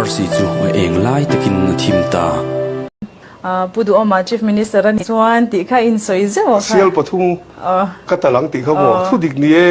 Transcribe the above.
si chu eng lai takin na thim ta Pudu Oma Chief Minister ani Puan ti kha in soi zo sial pathum katalang ti kha mo thudik ni e